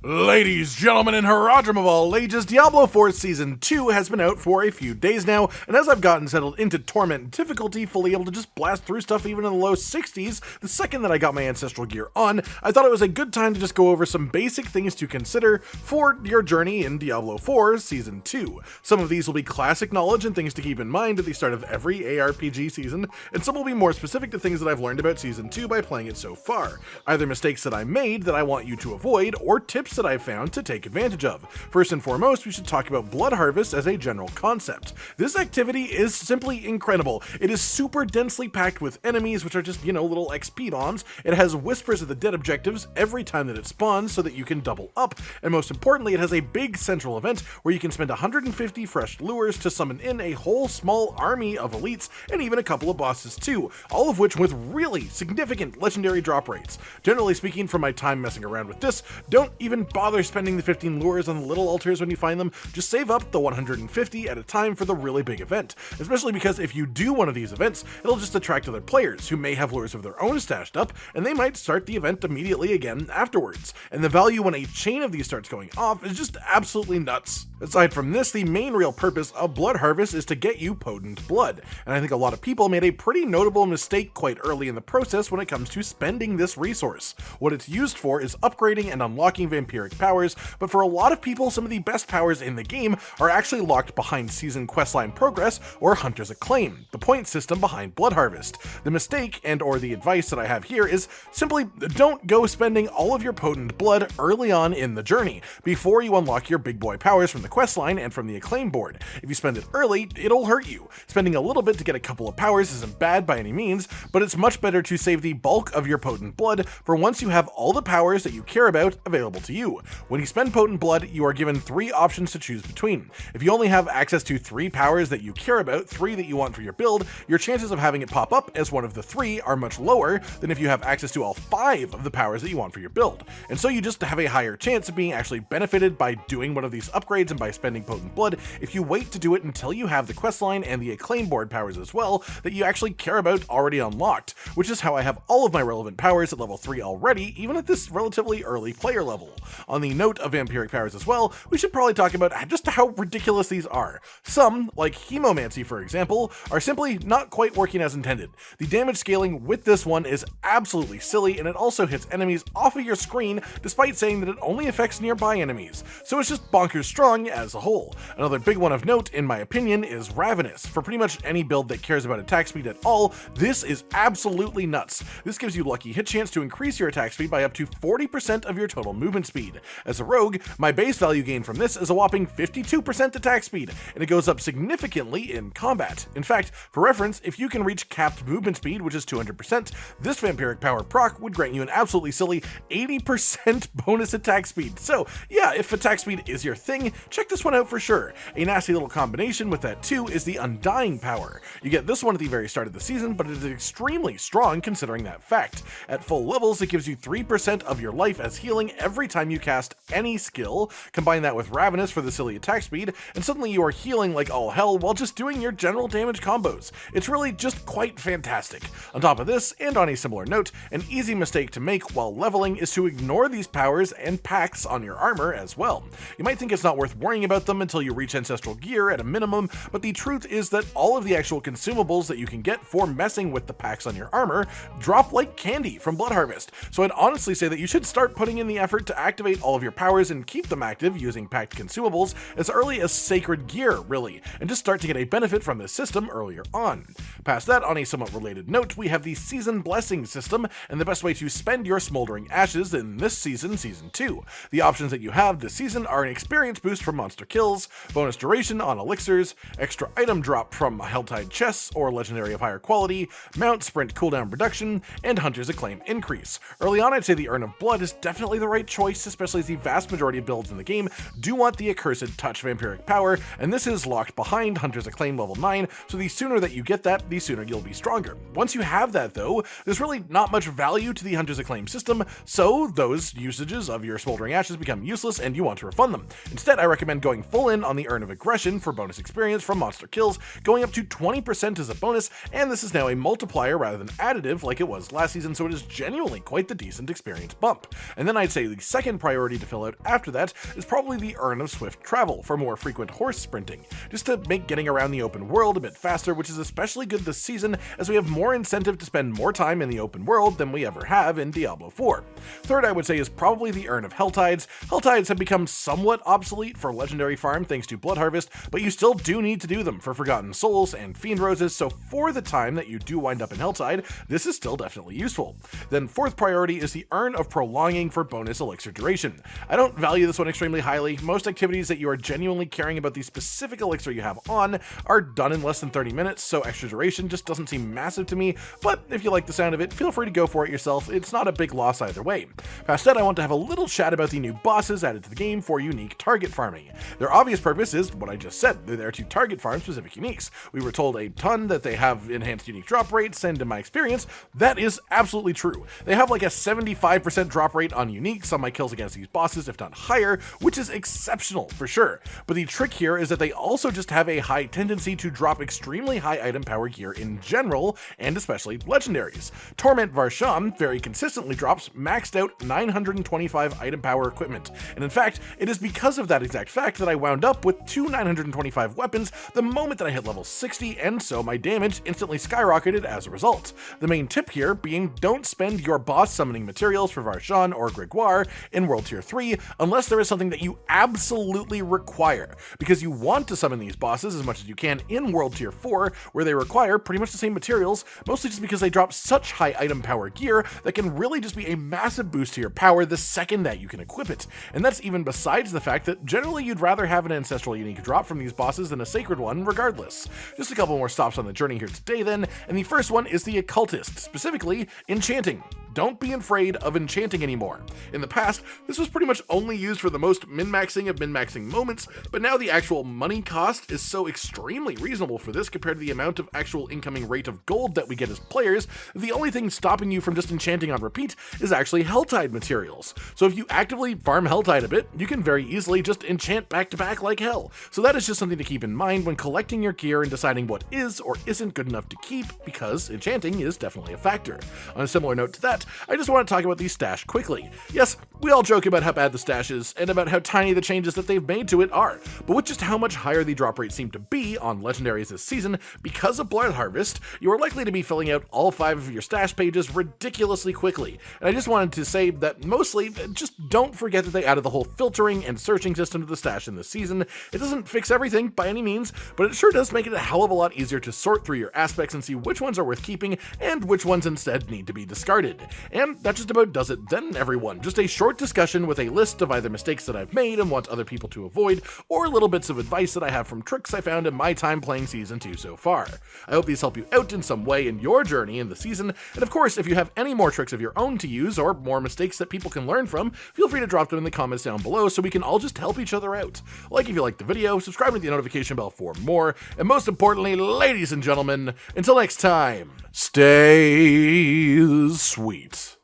Ladies, gentlemen, and Haradrim of all ages, Diablo 4 Season 2 has been out for a few days now, and as I've gotten settled into Torment difficulty, fully able to just blast through stuff even in the low 60s, the second that I got my ancestral gear on, I thought it was a good time to just go over some basic things to consider for your journey in Diablo 4 Season 2. Some of these will be classic knowledge and things to keep in mind at the start of every ARPG season, and some will be more specific to things that I've learned about Season 2 by playing it so far, either mistakes that I made that I want you to avoid, or tips that I've found to take advantage of. First and foremost, we should talk about blood harvest as a general concept. This activity is simply incredible. It is super densely packed with enemies, which are just, little XP bombs. It has whispers of the dead objectives every time that it spawns so that you can double up, and most importantly, it has a big central event where you can spend 150 fresh lures to summon in a whole small army of elites and even a couple of bosses too, all of which with really significant legendary drop rates. Generally speaking, from my time messing around with this, don't even bother spending the 15 lures on the little altars when you find them, just save up the 150 at a time for the really big event, especially because if you do one of these events, it'll just attract other players who may have lures of their own stashed up, and they might start the event immediately again afterwards, and the value when a chain of these starts going off is just absolutely nuts. Aside from this, the main real purpose of blood harvest is to get you potent blood, and I think a lot of people made a pretty notable mistake quite early in the process when it comes to spending this resource. What it's used for is upgrading and unlocking vampiric powers, but for a lot of people, some of the best powers in the game are actually locked behind season questline progress or Hunter's Acclaim, the point system behind blood harvest. The mistake and or the advice that I have here is simply don't go spending all of your potent blood early on in the journey, before you unlock your big boy powers from the questline and from the Acclaim board. If you spend it early, it'll hurt you. Spending a little bit to get a couple of powers isn't bad by any means, but it's much better to save the bulk of your potent blood for once you have all the powers that you care about available to you. When you spend potent blood, you are given 3 options to choose between. If you only have access to 3 powers that you care about, 3 that you want for your build, your chances of having it pop up as one of the 3 are much lower than if you have access to all 5 of the powers that you want for your build. And so you just have a higher chance of being actually benefited by doing one of these upgrades and by spending potent blood if you wait to do it until you have the questline and the Acclaim board powers as well that you actually care about already unlocked, which is how I have all of my relevant powers at level 3 already, even at this relatively early player level. On the note of vampiric powers as well, we should probably talk about just how ridiculous these are. Some, like Hemomancy for example, are simply not quite working as intended. The damage scaling with this one is absolutely silly, and it also hits enemies off of your screen despite saying that it only affects nearby enemies, so it's just bonkers strong as a whole. Another big one of note, in my opinion, is Ravenous. For pretty much any build that cares about attack speed at all, this is absolutely nuts. This gives you lucky hit chance to increase your attack speed by up to 40% of your total movement speed. As a rogue, my base value gain from this is a whopping 52% attack speed, and it goes up significantly in combat. In fact, for reference, if you can reach capped movement speed, which is 200%, this vampiric power proc would grant you an absolutely silly 80% bonus attack speed. So yeah, if attack speed is your thing, check this one out for sure. A nasty little combination with that too is the Undying power. You get this one at the very start of the season, but it is extremely strong considering that fact. At full levels, it gives you 3% of your life as healing every time you cast any skill. Combine that with Ravenous for the silly attack speed, and suddenly you are healing like all hell while just doing your general damage combos. It's really just quite fantastic. On top of this, and on a similar note, an easy mistake to make while leveling is to ignore these powers and packs on your armor as well. You might think it's not worth worrying about them until you reach ancestral gear at a minimum, but the truth is that all of the actual consumables that you can get for messing with the packs on your armor drop like candy from blood harvest. So I'd honestly say that you should start putting in the effort to activate all of your powers and keep them active using packed consumables as early as Sacred Gear, really, and just start to get a benefit from this system earlier on. Past that, on a somewhat related note, we have the Season Blessing system, and the best way to spend your Smoldering Ashes in this season, Season 2. The options that you have this season are an experience boost from monster kills, bonus duration on elixirs, extra item drop from Helltide chests or legendary of higher quality, mount sprint cooldown reduction, and Hunter's Acclaim increase. Early on, I'd say the Urn of Blood is definitely the right choice, especially as the vast majority of builds in the game do want the Accursed Touch vampiric power, and this is locked behind Hunter's Acclaim level 9, so the sooner that you get that, the sooner you'll be stronger. Once you have that though, there's really not much value to the Hunter's Acclaim system, so those usages of your Smoldering Ashes become useless and you want to refund them. Instead, I recommend going full in on the Urn of Aggression for bonus experience from monster kills, going up to 20% as a bonus, and this is now a multiplier rather than additive like it was last season, so it is genuinely quite the decent experience bump. And then I'd say the second second priority to fill out after that is probably the Urn of Swift Travel for more frequent horse sprinting, just to make getting around the open world a bit faster, which is especially good this season as we have more incentive to spend more time in the open world than we ever have in Diablo 4. Third, I would say, is probably the Urn of Helltides. Helltides have become somewhat obsolete for legendary farm thanks to Blood Harvest, but you still do need to do them for Forgotten Souls and Fiend Roses, so for the time that you do wind up in Helltide, this is still definitely useful. Then fourth priority is the Urn of Prolonging for bonus elixir duration. I don't value this one extremely highly. Most activities that you are genuinely caring about the specific elixir you have on are done in less than 30 minutes, so extra duration just doesn't seem massive to me, but if you like the sound of it, feel free to go for it yourself. It's not a big loss either way. Past that, I want to have a little chat about the new bosses added to the game for unique target farming. Their obvious purpose is what I just said. They're there to target farm specific uniques. We were told a ton that they have enhanced unique drop rates, and in my experience, that is absolutely true. They have like a 75% drop rate on uniques on my kills against these bosses, if not higher, which is exceptional for sure. But the trick here is that they also just have a high tendency to drop extremely high item power gear in general, and especially legendaries. Torment Varshan very consistently drops maxed out 925 item power equipment, and in fact, it is because of that exact fact that I wound up with 2 925 weapons the moment that I hit level 60, and so my damage instantly skyrocketed as a result. The main tip here being don't spend your boss summoning materials for Varshan or Grigoire in World Tier 3 unless there is something that you absolutely require, because you want to summon these bosses as much as you can in World Tier 4, where they require pretty much the same materials, mostly just because they drop such high item power gear that can really just be a massive boost to your power the second that you can equip it. And that's even besides the fact that generally you'd rather have an ancestral unique drop from these bosses than a sacred one regardless. Just a couple more stops on the journey here today then, and the first one is the occultist, specifically Enchanting. Don't be afraid of enchanting anymore. In the past, this was pretty much only used for the most min-maxing of min-maxing moments, but now the actual money cost is so extremely reasonable for this compared to the amount of actual incoming rate of gold that we get as players, the only thing stopping you from just enchanting on repeat is actually Helltide materials. So if you actively farm Helltide a bit, you can very easily just enchant back to back like hell. So that is just something to keep in mind when collecting your gear and deciding what is or isn't good enough to keep, because enchanting is definitely a factor. On a similar note to that, I just want to talk about the stash quickly. Yes, we all joke about how bad the stash is, and about how tiny the changes that they've made to it are, but with just how much higher the drop rates seem to be on legendaries this season, because of Blood Harvest, you are likely to be filling out all 5 of your stash pages ridiculously quickly. And I just wanted to say that mostly, just don't forget that they added the whole filtering and searching system to the stash in this season. It doesn't fix everything by any means, but it sure does make it a hell of a lot easier to sort through your aspects and see which ones are worth keeping and which ones instead need to be discarded. And that just about does it then, everyone. Just a short discussion with a list of either mistakes that I've made and want other people to avoid, or little bits of advice that I have from tricks I found in my time playing Season 2 so far. I hope these help you out in some way in your journey in the season, and of course, if you have any more tricks of your own to use, or more mistakes that people can learn from, feel free to drop them in the comments down below so we can all just help each other out. Like if you liked the video, subscribe to the notification bell for more, and most importantly, ladies and gentlemen, until next time, stay sweet.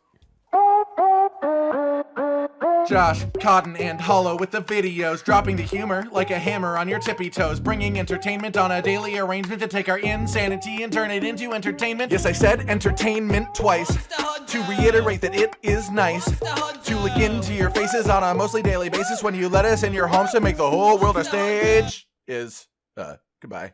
Josh, Cotton, and Hollow with the videos, dropping the humor like a hammer on your tippy toes, bringing entertainment on a daily arrangement to take our insanity and turn it into entertainment. Yes, I said entertainment twice, to reiterate that it is nice to look into your faces on a mostly daily basis when you let us in your homes to make the whole world a stage. Goodbye.